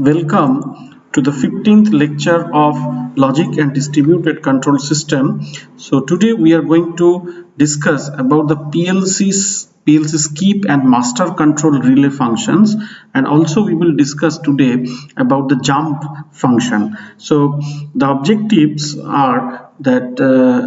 Welcome to the 15th lecture of Logic and Distributed Control System. So today we are going to discuss about the PLC skip and master control relay functions, and also we will discuss today about the jump function. So the objectives are that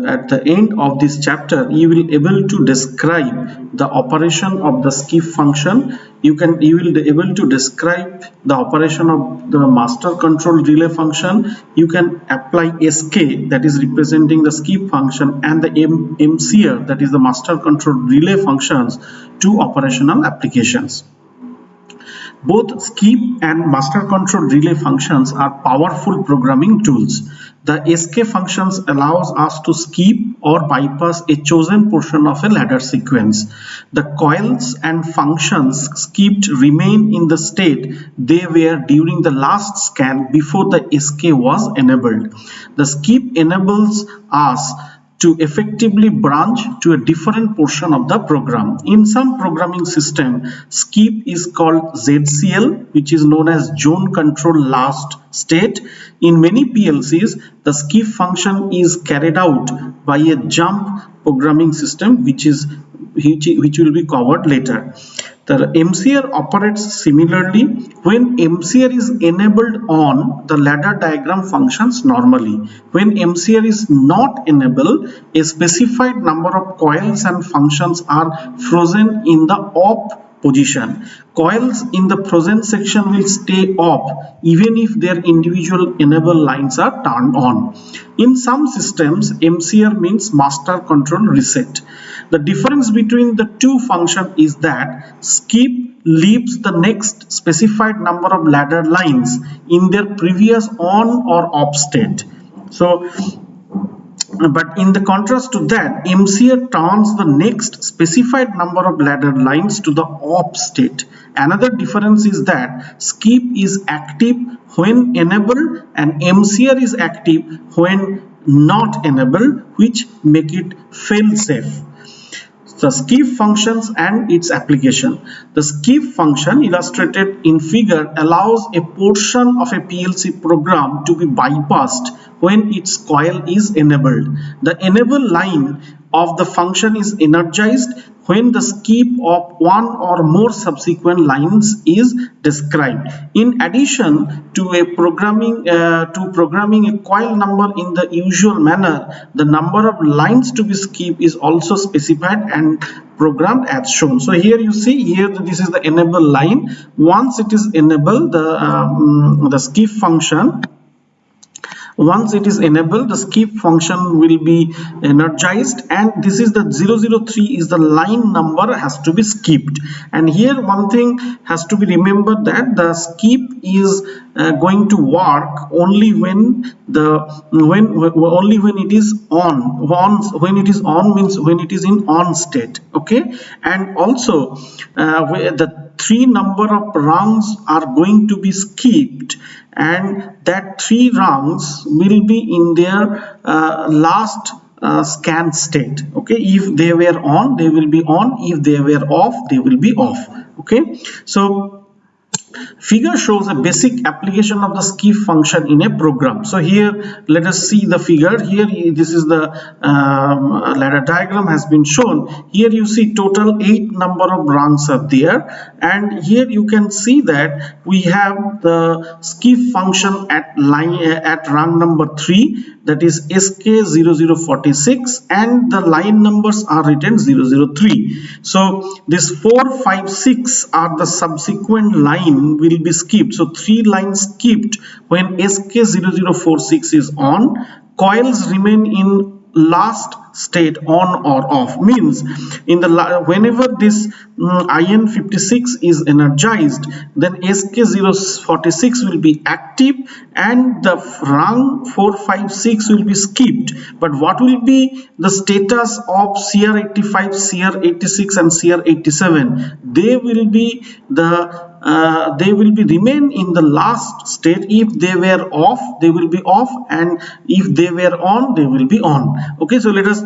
at the end of this chapter you will able to describe the operation of the skip function. You will be able to describe the operation of the master control relay function. You can apply SK, that is representing the skip function, and the MCR, that is the master control relay functions, to operational applications. Both skip and master control relay functions are powerful programming tools. The SK functions allows us to skip or bypass a chosen portion of a ladder sequence. The coils and functions skipped remain in the state they were during the last scan before the SK was enabled. The skip enables us to effectively branch to a different portion of the program. In some programming system, skip is called ZCL, which is known as zone control last state. In many PLCs, the skip function is carried out by a jump programming system, which will be covered later. The MCR operates similarly. When MCR is enabled on, the ladder diagram functions normally. When MCR is not enabled, a specified number of coils and functions are frozen in the off position. Coils in the frozen section will stay off even if their individual enable lines are turned on. In some systems, MCR means master control reset. The difference between the two functions is that skip leaves the next specified number of ladder lines in their previous on or off state. But in the contrast to that, MCR turns the next specified number of ladder lines to the off state. Another difference is that skip is active when enabled and MCR is active when not enabled, which make it fail safe. The skip functions and its application. The skip function illustrated in figure allows a portion of a PLC program to be bypassed when its coil is enabled. The enable line of the function is energized when the skip of one or more subsequent lines is described. In addition to programming a coil number in the usual manner, the number of lines to be skipped is also specified and programmed as shown. So here you see, here this is the enable line. Once it is enabled, the skip function, once it is enabled, the skip function will be energized, and this is the 003 is the line number has to be skipped. And here one thing has to be remembered, that the skip is going to work only when it is on. When it is on means when it is in on state. Okay, and also the 3 number of rungs are going to be skipped, and that 3 rungs will be in their last scan state. Okay, if they were on, they will be on. If they were off, they will be off. Okay, so figure shows a basic application of the skip function in a program. So here let us see the figure. Here this is the ladder diagram has been shown. Here you see total 8 number of rungs are there, and here you can see that we have the skip function at rung number 3, that is SK0046, and the line numbers are written 003. So this 4, 5, 6 are the subsequent line will be skipped. So 3 lines skipped when SK0046 is on. Coils remain in last state on or off, means in the whenever this IN56 is energized, then SK046 will be active and the rung 456 will be skipped. But what will be the status of CR85, CR86 and CR87? They will be the they will be remain in the last state. If they were off, they will be off, and if they were on, they will be on. Okay, so let us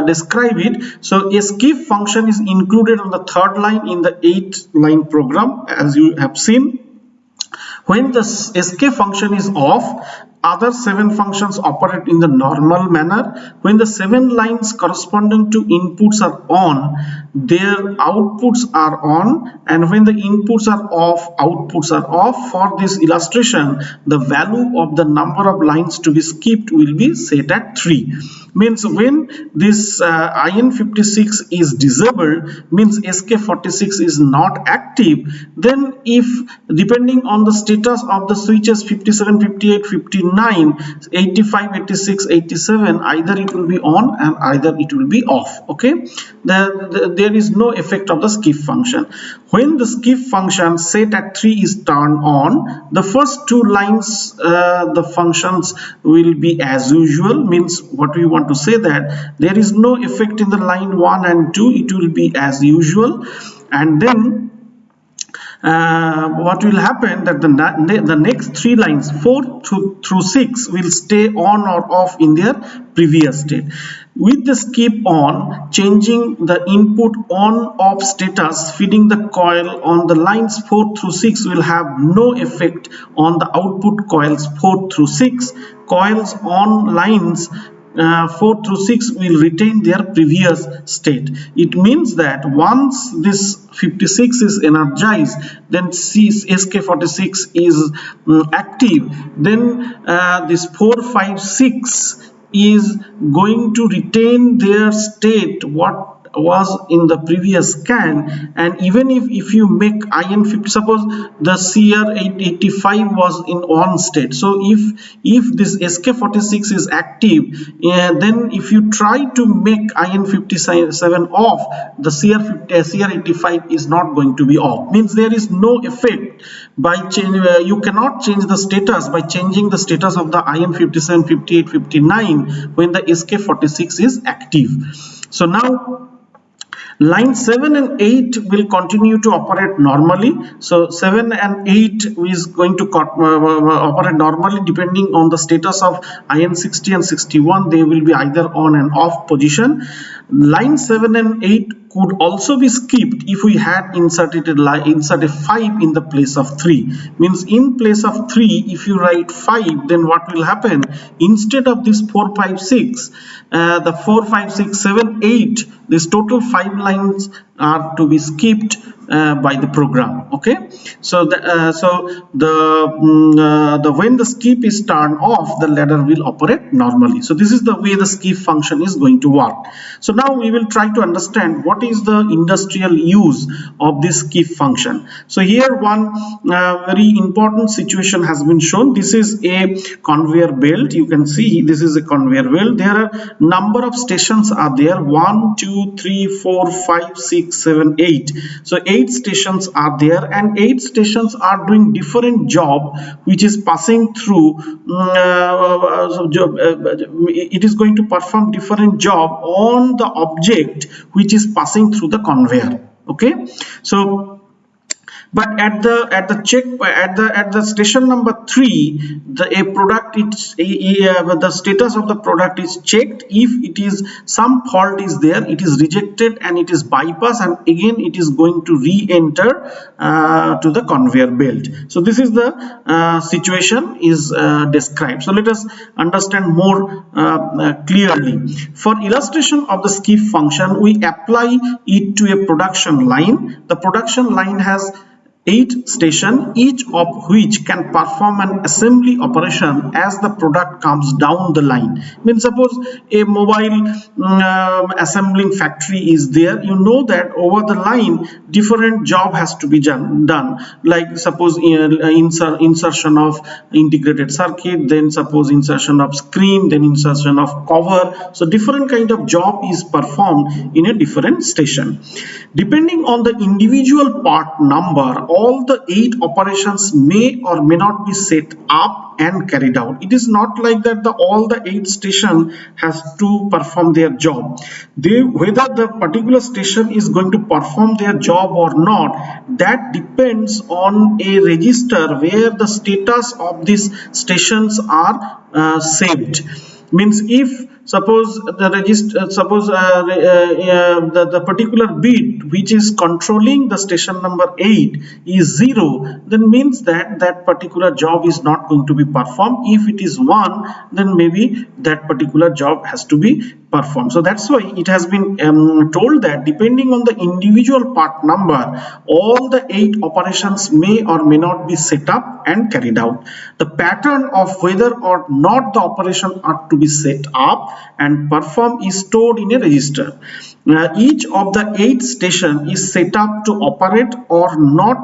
describe it. So a skip function is included on the third line in the 8-line program, as you have seen. When the escape function is off, other 7 functions operate in the normal manner. When the 7 lines corresponding to inputs are on, their outputs are on, and when the inputs are off, outputs are off. For this illustration, the value of the number of lines to be skipped will be set at 3. Means when this IN56 is disabled, means SK46 is not active, then if depending on the status of the switches 57, 58, 59, 85, 86, 87, either it will be on and either it will be off. Okay, there is no effect of the skip function. When the skip function set at 3 is turned on, the first 2 lines the functions will be as usual. Means what we want to say that there is no effect in the line 1 and 2, it will be as usual. And then what will happen that the next 3 lines 4 through 6 will stay on or off in their previous state. With the skip on, changing the input on off status feeding the coil on the lines 4 through 6 will have no effect on the output coils 4 through 6. Coils on lines 4 through 6 will retain their previous state. It means that once this 56 is energized, then SK46 is active, then this 4, 5, 6 is going to retain their state what was in the previous scan. And even if you make IN50, suppose the CR885 was in on state, so if this SK46 is active, then if you try to make IN57 off, the CR85 is not going to be off. Means there is no effect by change. You cannot change the status by changing the status of the IN57, 58, 59 when the SK46 is active. So now line 7 and 8 will continue to operate normally. So 7 and 8 is going to operate normally depending on the status of IN60 and 61. They will be either on and off position. Line 7 and 8 could also be skipped if we had inserted 5 in the place of 3. Means in place of 3, if you write 5, then what will happen? Instead of this 4, 5, 6, the 4, 5, 6, 7, 8, this total 5 lines are to be skipped by the program. Okay, so when the skip is turned off, the ladder will operate normally. So this is the way the skip function is going to work. So now we will try to understand what is the industrial use of this skip function. So here one very important situation has been shown. This is a conveyor belt. You can see this is a conveyor belt. There are number of stations are there: 1, 2, 3, 4, 5, 6, 7, 8. So 8 stations are there, and 8 stations are doing different job which is passing through. It is going to perform different job on the object which is passing through the conveyor. Okay, so but at the station number 3, the status of the product is checked. If it is some fault is there, it is rejected and it is bypassed, and again it is going to re-enter to the conveyor belt. So this is the situation is described. So let us understand more clearly. For illustration of the skip function, we apply it to a production line. The production line has 8 stations, each of which can perform an assembly operation as the product comes down the line. Means suppose a mobile assembling factory is there. You know that over the line different job has to be done. Like suppose insertion of integrated circuit, then suppose insertion of screen, then insertion of cover. So different kind of job is performed in a different station. Depending on the individual part number all the 8 operations may or may not be set up and carried out. It is not like that all the 8 station has to perform their job. Whether the particular station is going to perform their job or not, that depends on a register where the status of these stations are saved. Means if suppose the register the particular bit which is controlling the station number 8 is 0, then means that that particular job is not going to be performed. If it is 1, then maybe that particular job has to be performed. So that's why it has been told that depending on the individual part number, all the 8 operations may or may not be set up and carried out. The pattern of whether or not the operation are to be set up and performed is stored in a register. Each of the 8 station is set up to operate or not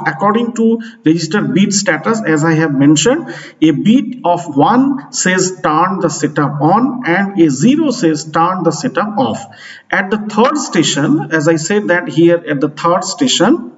according to register bit status. As I have mentioned, a bit of 1 says turn the setup on and a 0 says turn the setup off. At the third station, as I said that here at the third station,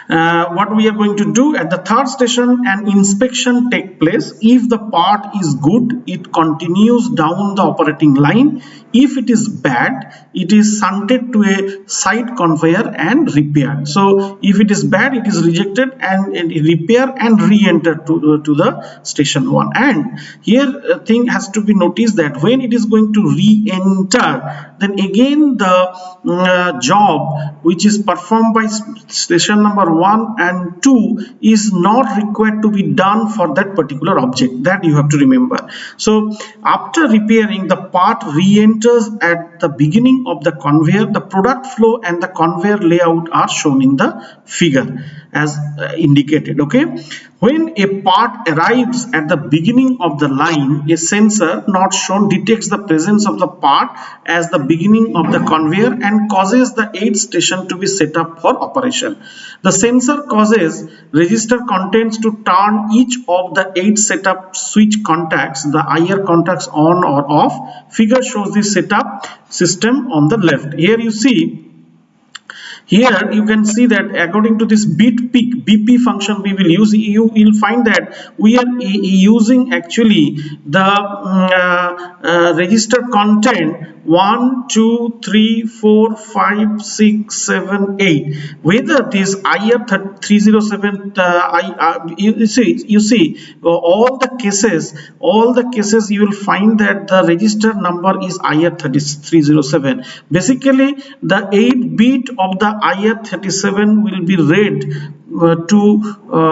what we are going to do at the third station, an inspection take place. If the part is good, it continues down the operating line. If it is bad, it is shunted to a side conveyor and repaired. So if it is bad, it is rejected and repair and re-enter to the station 1. And here thing has to be noticed that when it is going to re-enter, then again the job which is performed by station number 1 and 2 is not required to be done for that particular object. That you have to remember. So after repairing, the part re-enters at the beginning of the conveyor. The product flow and the conveyor layout are shown in the figure as indicated. Okay, when a part arrives at the beginning of the line, a sensor not shown detects the presence of the part as the beginning of the conveyor and causes the 8th station to be set up for operation. The sensor causes register contents to turn each of the 8 setup switch contacts, the IR contacts on or off. Figure shows the setup system on the left. Here you see, here you can see that according to this bit peak BP function we will use, you will find that we are using actually the register content 1, 2, 3, 4, 5, 6, 7, 8. Whether this IR 307, you see all the cases you will find that the register number is IR 307. Basically, the 8 bit of the IR 37 will be read to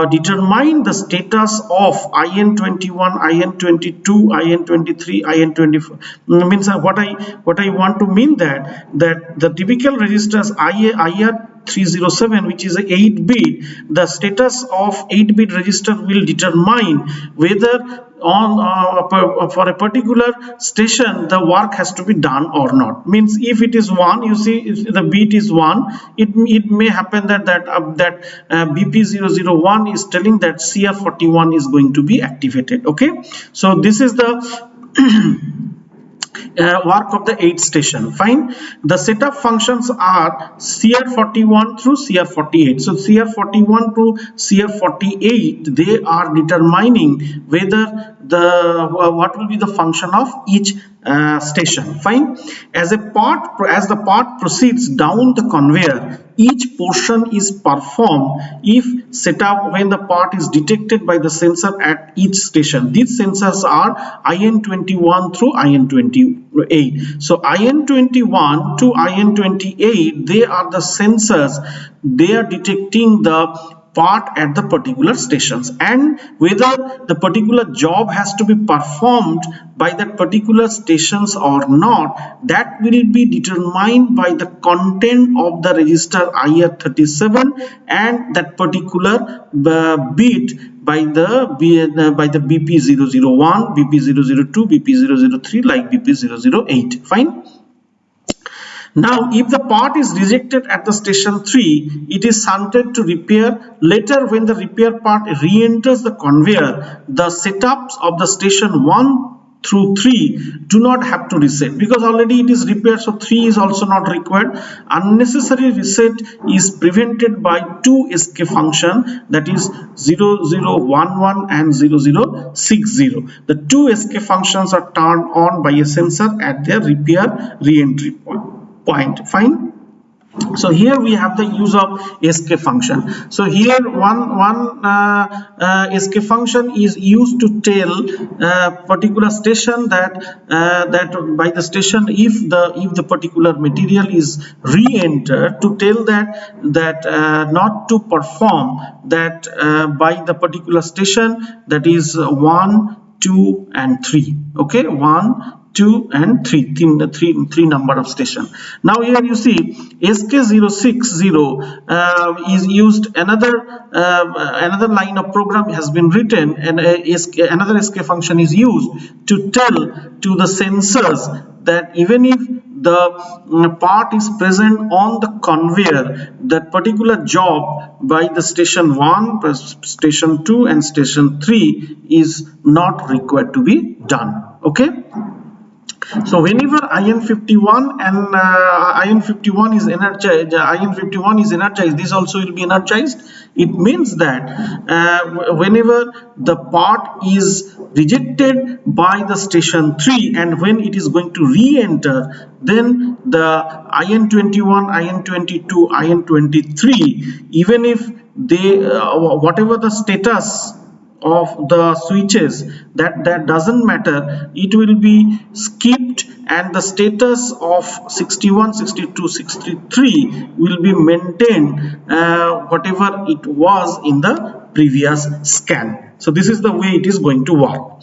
determine the status of IN21, IN22, IN23, IN24. Means what I want to mean that the typical registers IR 307, which is a 8 bit, the status of 8 bit register will determine whether on for a particular station the work has to be done or not. Means if it is 1, you see if the bit is 1, it may happen that BP001 is telling that CR41 is going to be activated. Okay, so this is the work of the 8th station. Fine. The setup functions are CR41 through CR48. So CR41 to CR48, they are determining whether what will be the function of each station. Fine. As the part proceeds down the conveyor, each portion is performed if setup when the part is detected by the sensor at each station. These sensors are IN21 through IN28. So IN21 to IN28, they are the sensors. They are detecting the part at the particular stations, and whether the particular job has to be performed by that particular stations or not, that will be determined by the content of the register IR37 and that particular bit by the BP001, BP002, BP003, like BP008. Fine. Now, if the part is rejected at the station 3, it is shunted to repair. Later, when the repair part re-enters the conveyor, the setups of the station 1 through 3 do not have to reset because already it is repaired, so 3 is also not required. Unnecessary reset is prevented by two escape function, that is 0011 and 0060. The two escape functions are turned on by a sensor at their repair re-entry point. Fine. So here we have the use of escape function. So here one escape function is used to tell particular station that by the station, if the particular material is re-entered, to tell that not to perform that by the particular station, that is 1, 2 and 3. Okay, 1, 2 and 3, three number of station. Now here you see SK060 is used, another line of program has been written, and another escape function is used to tell to the sensors that even if the part is present on the conveyor, that particular job by the station 1, station 2 and station 3 is not required to be done. Okay. So whenever IN51 and IN51 is energized, this also will be energized. It means that whenever the part is rejected by the station 3 and when it is going to re-enter, then the IN21, IN22, IN23, even if they whatever the status of the switches, that doesn't matter, it will be skipped, and the status of 61, 62, 63 will be maintained whatever it was in the previous scan. So this is the way it is going to work.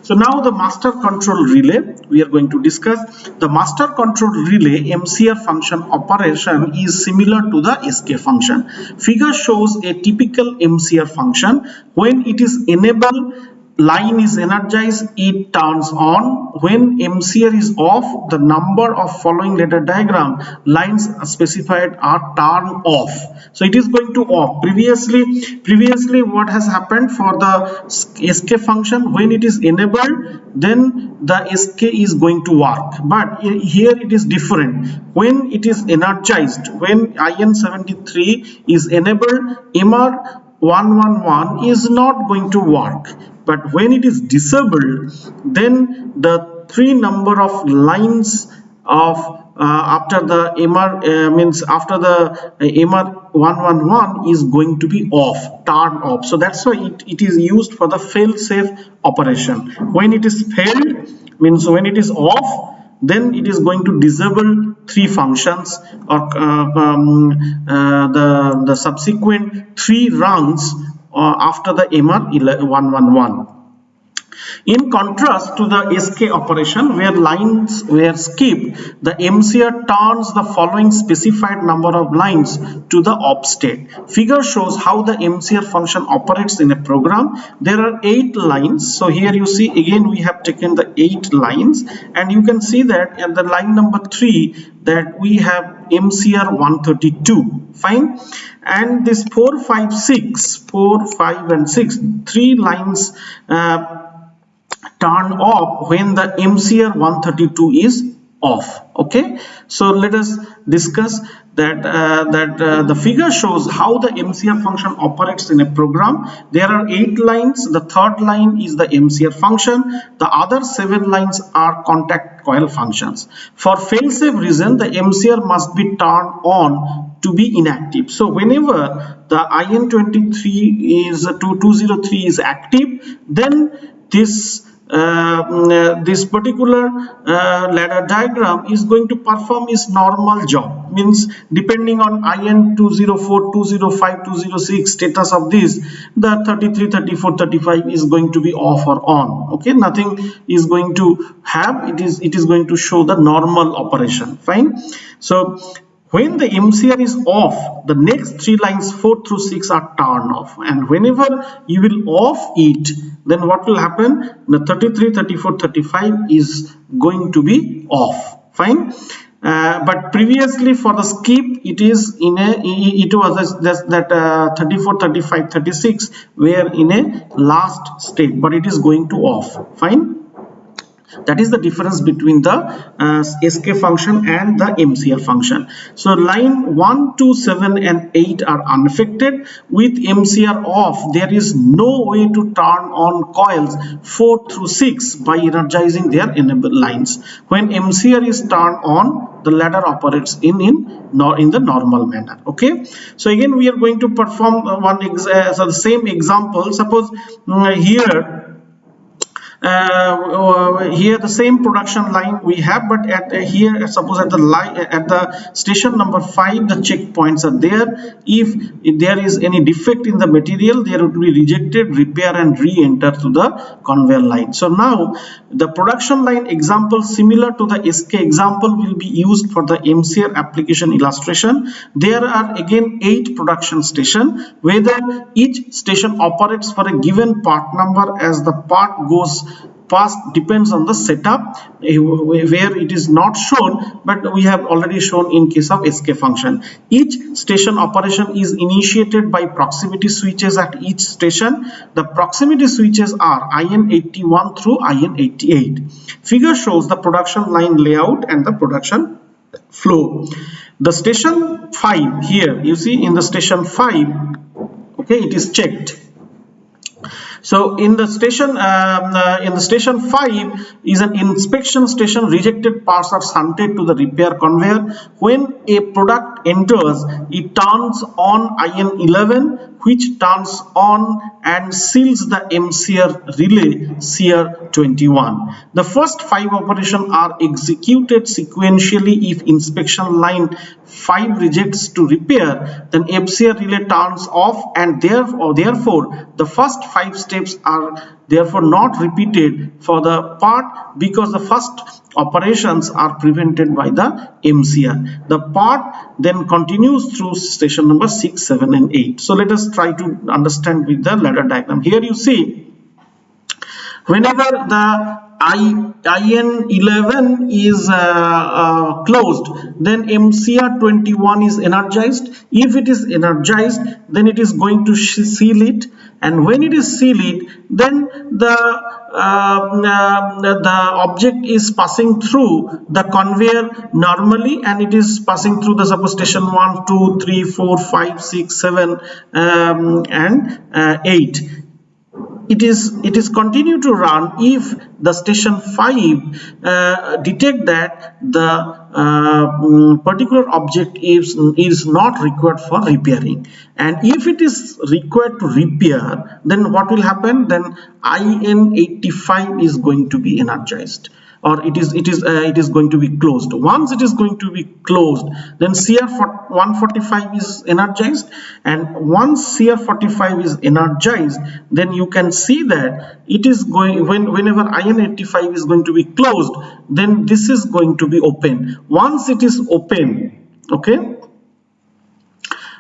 So now the master control relay we are going to discuss. The master control relay MCR function operation is similar to the escape function. Figure shows a typical MCR function. When it is enabled, line is energized, it turns on. When MCR is off, the number of following ladder diagram lines specified are turned off. So it is going to off. Previously what has happened for the escape function, when it is enabled, then the escape is going to work, but here it is different. When it is energized, when IN73 is enabled, MR111 is not going to work. But when it is disabled, then the 3 number of lines of after the MR means after the MR111 is going to be off, turned off. So that's why it is used for the fail-safe operation. When it is failed, means when it is off, then it is going to disable 3 functions or the subsequent 3 rungs after the MR111. In contrast to the SK operation, where lines were skipped, the MCR turns the following specified number of lines to the off state. Figure shows how the MCR function operates in a program. There are 8 lines. So here you see again we have taken the 8 lines, and you can see that at the line number 3 that we have MCR 132. Fine. And this 4, 5, and 6, 3 lines turn off when the MCR 132 is off. Okay, so let us discuss that the figure shows how the MCR function operates in a program. There are 8 lines. The 3rd line is the MCR function. The other 7 lines are contact coil functions. For fail-safe reason, the MCR must be turned on to be inactive. So whenever the IN23 is 203 is active, then this particular ladder diagram is going to perform its normal job. Means depending on IN204, 205, 206 status of this, the 33, 34, 35 is going to be off or on. Okay, nothing is going to have, it is going to show the normal operation. Fine. So when the MCR is off, the next 3 lines 4 through 6 are turned off, and whenever you will off it, then what will happen? The 33, 34, 35 is going to be off. Fine. But previously for the skip, it was that 34, 35, 36 were in a last state, but it is going to off. Fine. That is the difference between the SK function and the MCR function. So line 1, 2, 7 and 8 are unaffected. With MCR off, there is no way to turn on coils 4 through 6 by energizing their enable lines. When MCR is turned on, the ladder operates in the normal manner. Okay, so again we are going to perform so the same example. Suppose here here the same production line we have, but at here suppose at the line at the station number 5 the checkpoints are there. If there is any defect in the material, there would be rejected, repair and re-enter to the conveyor line. So now the production line example similar to the SK example will be used for the MCR application illustration. There are again 8 production station. Whether each station operates for a given part number as the part goes past depends on the setup, where it is not shown, but we have already shown in case of SK function. Each station operation is initiated by proximity switches at each station. The proximity switches are IN81 through IN88. Figure shows the production line layout and the production flow. The station 5 here, you see in the station 5, okay, it is checked. So in the station 5 is an inspection station. Rejected parts are shunted to the repair conveyor. When a product enters, it turns on IN11, which turns on and seals the MCR relay CR21. The first 5 operations are executed sequentially. If inspection line 5 rejects to repair, then MCR relay turns off, and therefore the first 5 steps are therefore not repeated for the part, because the first operations are prevented by the MCR. The part then continues through station number 6, 7 and 8. So let us try to understand with the ladder diagram. Here you see, whenever the IN11 is closed, then MCR21 is energized. If it is energized, then it is going to seal it, and when it is sealed, then the object is passing through the conveyor normally, and it is passing through the suppose station 1, 2, 3, 4, 5, 6, 7 and 8. It is continue to run if the station 5 detect that the particular object is not required for repairing, and if it is required to repair, then what will happen? Then IN85 is going to be energized, or it is going to be closed. Once it is going to be closed, then CR145 is energized, and once CR45 is energized, then you can see that it is going, whenever IN85 is going to be closed, then this is going to be open. Once it is open, okay,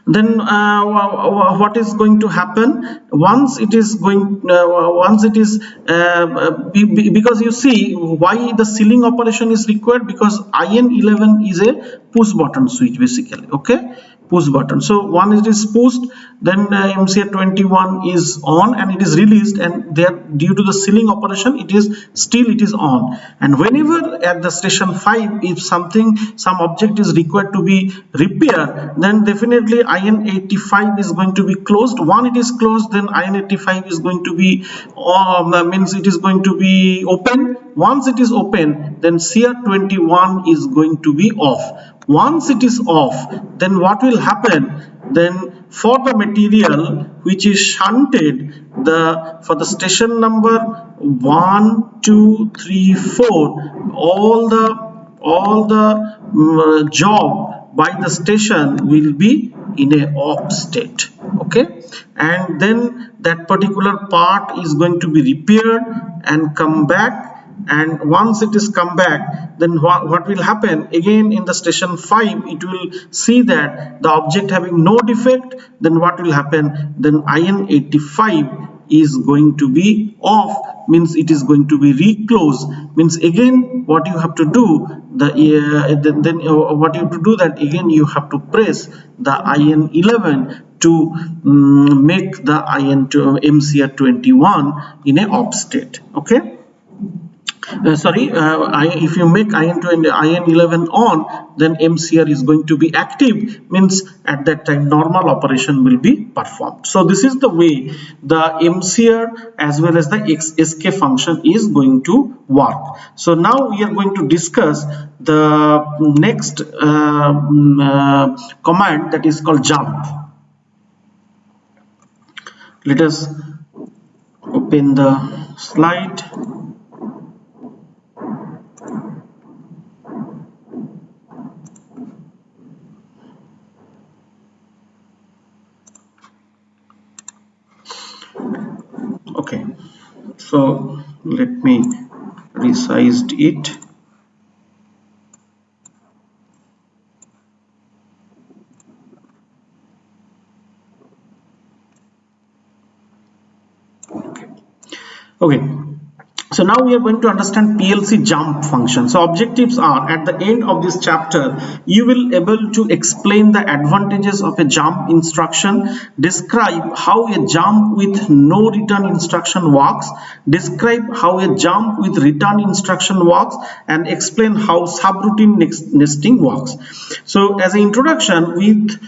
then what is going to happen? Once it is because you see why the sealing operation is required, because IN11 is a push button switch basically, okay, push button. So once it is pushed, then MCR21 is on and it is released, and there due to the sealing operation it is on. And whenever at the station 5, if some object is required to be repaired, then definitely IN85 is going to be closed. Once it is closed, then IN85 is going to be means it is going to be open. Once it is open, then CR21 is going to be off. Once it is off, then what will happen? Then for the material which is shunted, for the station number 1, 2, 3, 4, all the job by the station will be in a off state, okay, and then that particular part is going to be repaired and come back. And once it is come back, then what will happen? Again in the station 5, it will see that the object having no defect. Then what will happen? Then IN85 is going to be off, means it is going to be reclosed. Means again what you have to do, what you have to do, that again you have to press the IN11 to make the MCR21 in a off state, okay. if you make IN2 and IN11 on, then MCR is going to be active, means at that time normal operation will be performed. So this is the way the MCR as well as the SK function is going to work. So now we are going to discuss the next command, that is called jump. Let us open the slide. Okay, so let me resize it. Okay, so now we are going to understand PLC jump function. So objectives are, at the end of this chapter you will able to explain the advantages of a jump instruction, describe how a jump with no return instruction works, describe how a jump with return instruction works, and explain how subroutine nesting works. So as an introduction, with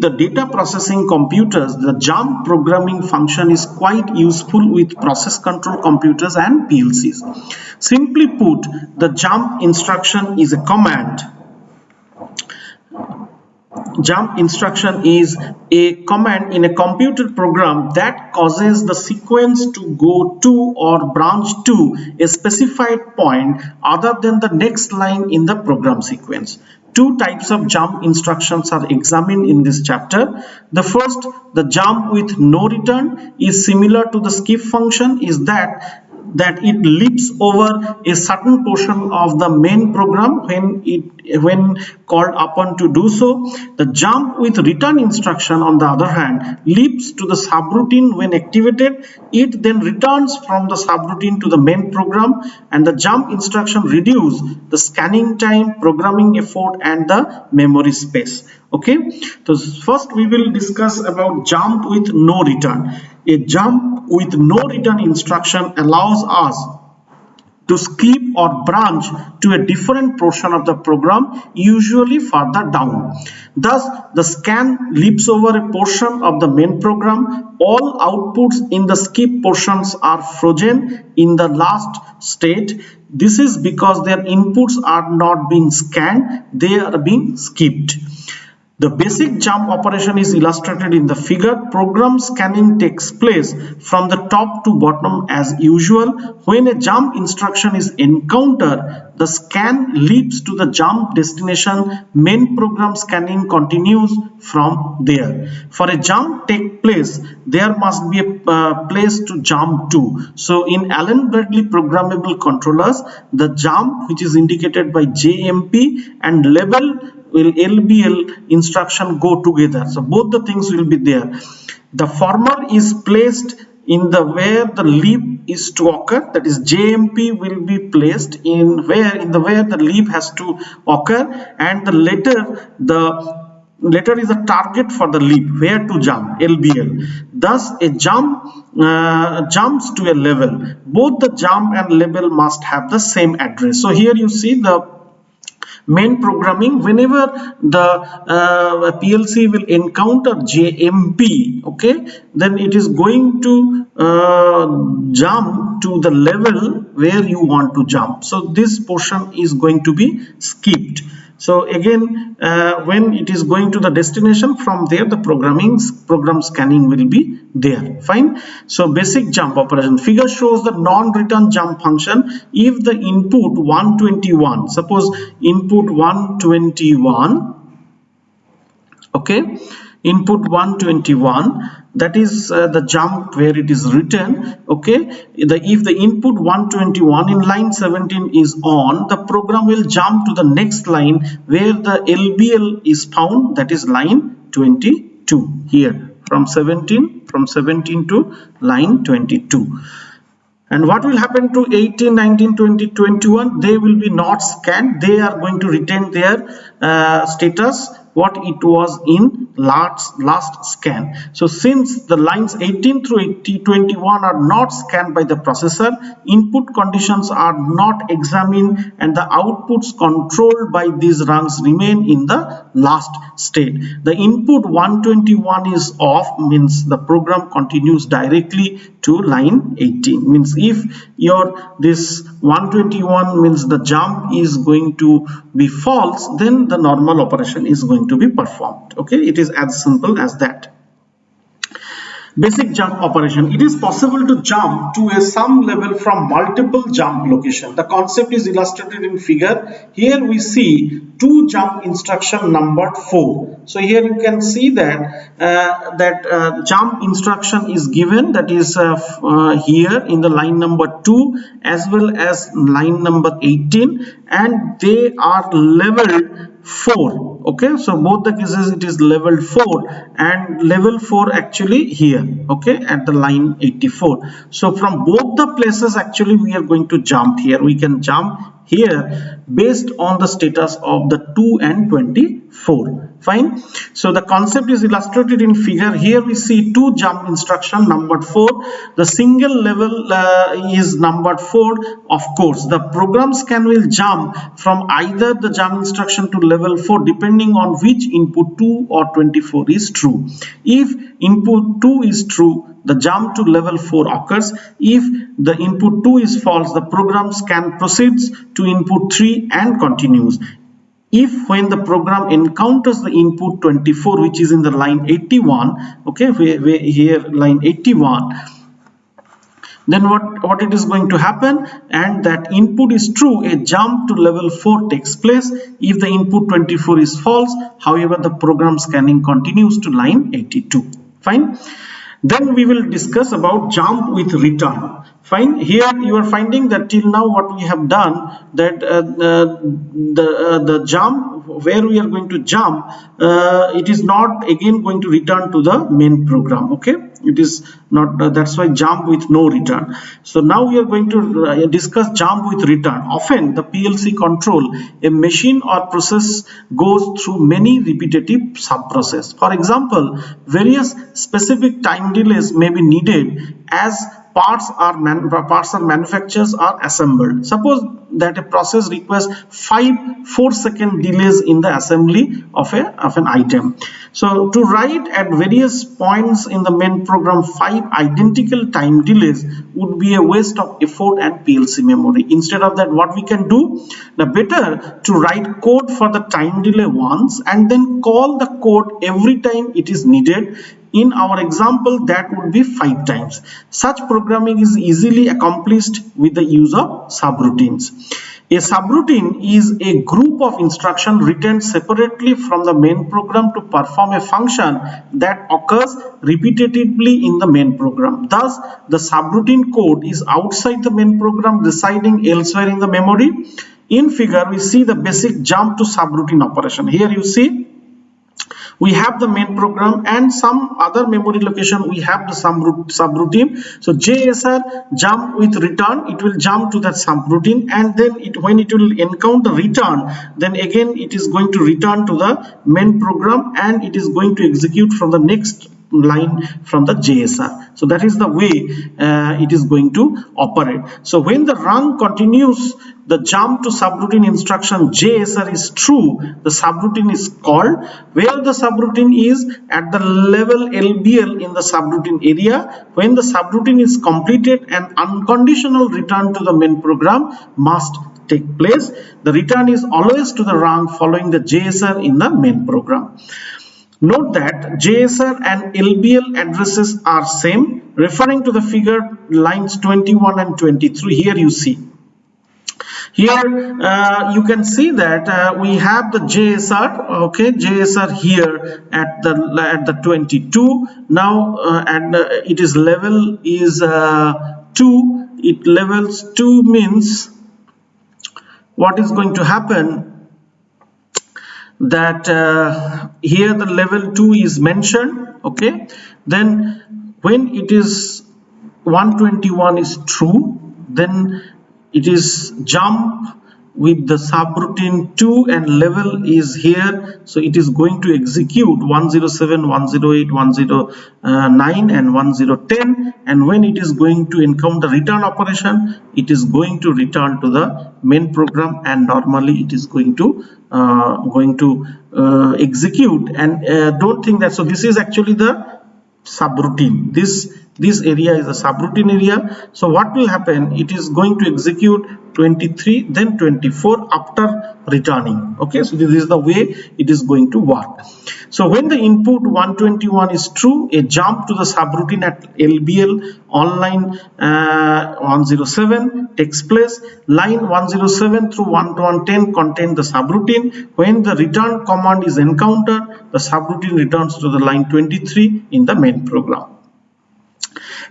the data processing computers, the jump programming function is quite useful with process control computers and PLCs. Simply put, the jump instruction is a command. Jump instruction is a command in a computer program that causes the sequence to go to or branch to a specified point other than the next line in the program sequence. Two types of jump instructions are examined in this chapter. The first, the jump with no return, is similar to the skip function, is that it leaps over a certain portion of the main program when called upon to do so. The jump with return instruction, on the other hand, leaps to the subroutine when activated. It then returns from the subroutine to the main program, and the jump instruction reduces the scanning time, programming effort, and the memory space. Okay, so first we will discuss about jump with no return. A jump with no return instruction allows us to skip or branch to a different portion of the program, usually further down. Thus, the scan leaps over a portion of the main program. All outputs in the skip portions are frozen in the last state. This is because their inputs are not being scanned, they are being skipped. The basic jump operation is illustrated in the figure. Program scanning takes place from the top to bottom as usual. When a jump instruction is encountered, the scan leaps to the jump destination. Main program scanning continues from there. For a jump take place, there must be a place to jump to. So in Allen Bradley programmable controllers, the jump, which is indicated by JMP, and label will LBL instruction go together. So both the things will be there. The former is placed in the where the leap is to occur, that is JMP will be placed in where the leap has to occur, and the later is a target for the leap, where to jump, LBL. Thus a jump jumps to a level. Both the jump and label must have the same address. So here you see the main programming. Whenever the PLC will encounter JMP, okay, then it is going to jump to the level where you want to jump. So this portion is going to be skipped. So again, when it is going to the destination, from there the program scanning will be there. Fine. So basic jump operation. Figure shows the non-return jump function. If the input 121, suppose input 121, okay, input 121, that is the jump where it is written. Okay, if the input 121 in line 17 is on, the program will jump to the next line where the LBL is found, that is line 22 here, from 17 to line 22. And what will happen to 18, 19, 20, 21? They will be not scanned. They are going to retain their status what it was in last scan. So since the lines 18 through 21 are not scanned by the processor, input conditions are not examined and the outputs controlled by these rungs remain in the last state. The input 121 is off, means the program continues directly to line 18. Means if your this 121 means the jump is going to be false, then the normal operation is going to be performed. Okay, it is as simple as that. Basic jump operation. It is possible to jump to a some level from multiple jump location. The concept is illustrated in figure. Here we see two jump instruction numbered 4. So here you can see that jump instruction is given, that is here in the line number 2 as well as line number 18, and they are leveled 4. Okay, so both the cases it is level 4 and level 4 actually here, okay, at the line 84. So from both the places actually we are going to jump here. We can jump here based on the status of the 2 and 24. Fine. So the concept is illustrated in figure. Here we see two jump instruction numbered 4. The single level is numbered 4. Of course, the program scan will jump from either the jump instruction to level 4 depending on which input 2 or 24 is true. If input 2 is true, the jump to level 4 occurs. If the input 2 is false, the program scan proceeds to input 3 and continues. If when the program encounters the input 24, which is in the line 81, okay, here line 81, then what it is going to happen, and that input is true, a jump to level 4 takes place. If the input 24 is false, however, the program scanning continues to line 82. Fine. Then we will discuss about jump with return. Fine. Here you are finding that till now what we have done, that the jump where we are going to jump, it is not again going to return to the main program. Okay, it is not, that's why jump with no return. So now we are going to discuss jump with return. Often the PLC control a machine or process goes through many repetitive sub-process. For example, various specific time delays may be needed as parts are manufactured or assembled. Suppose that a process requires 5 4-second delays in the assembly of an item. So to write at various points in the main program 5 identical time delays would be a waste of effort and PLC memory. Instead of that, what we can do, the better to write code for the time delay once and then call the code every time it is needed. In our example, that would be 5 times. Such programming is easily accomplished with the use of subroutines. A subroutine is a group of instructions written separately from the main program to perform a function that occurs repetitively in the main program. Thus, the subroutine code is outside the main program, residing elsewhere in the memory. In figure, we see the basic jump to subroutine operation. Here you see we have the main program and some other memory location we have the subroutine. So JSR jump with return, it will jump to that subroutine, and then when it will encounter return, then again it is going to return to the main program and it is going to execute from the next line from the JSR. So that is the way it is going to operate. So when the rung continues the jump to subroutine instruction JSR is true, the subroutine is called. Where the subroutine is at the level LBL in the subroutine area, when the subroutine is completed, an unconditional return to the main program must take place. The return is always to the rung following the JSR in the main program. Note that JSR and LBL addresses are same, referring to the figure lines 21 and 23. Here you see. Here you can see that we have the JSR, okay, JSR here at the 22. Now and it is level is 2. It levels 2 means what is going to happen, that here the level 2 is mentioned, okay. Then when it is 121 is true, then it is jump with the subroutine 2 and level is here, so it is going to execute 107, 108, 109 and 1010, and when it is going to encounter return operation, it is going to return to the main program, and normally it is going to execute. And don't think that, so this is actually the subroutine. This area is a subroutine area. So what will happen, it is going to execute 23 then 24 after returning. Okay, so this is the way it is going to work. So when the input 121 is true, a jump to the subroutine at LBL on line 107 takes place. Line 107 through 110 contain the subroutine. When the return command is encountered, the subroutine returns to the line 23 in the main program.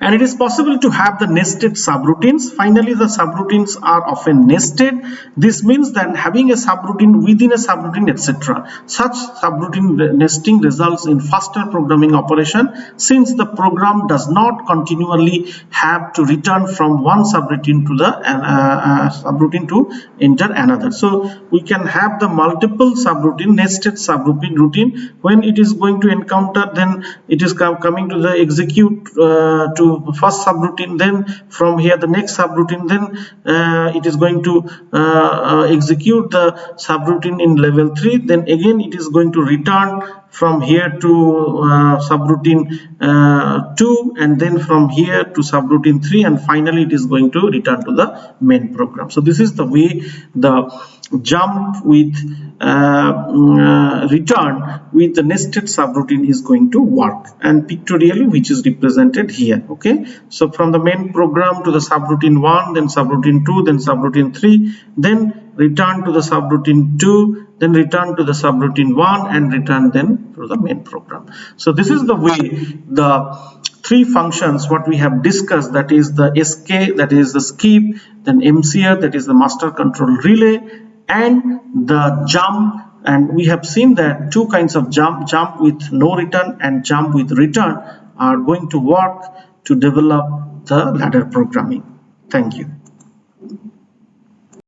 And it is possible to have the nested subroutines. Finally, the subroutines are often nested. This means that having a subroutine within a subroutine, etc. Such subroutine nesting results in faster programming operation, since the program does not continually have to return from one subroutine to the subroutine to enter another. So we can have the multiple subroutine, nested subroutine. When it is going to encounter, then it is coming to the execute to first subroutine, then from here the next subroutine, then it is going to execute the subroutine in level 3, then again it is going to return from here to subroutine 2, and then from here to subroutine 3, and finally it is going to return to the main program. So this is the way the jump with return with the nested subroutine is going to work, and pictorially which is represented here. Okay, so from the main program to the subroutine 1, then subroutine 2, then subroutine 3, then return to the subroutine 2, then return to the subroutine 1, and return then to the main program. So this is the way the three functions what we have discussed, that is the SK, that is the skip, then MCR, that is the master control relay, and the jump. And we have seen that two kinds of jump with no return and jump with return are going to work to develop the ladder programming. Thank you.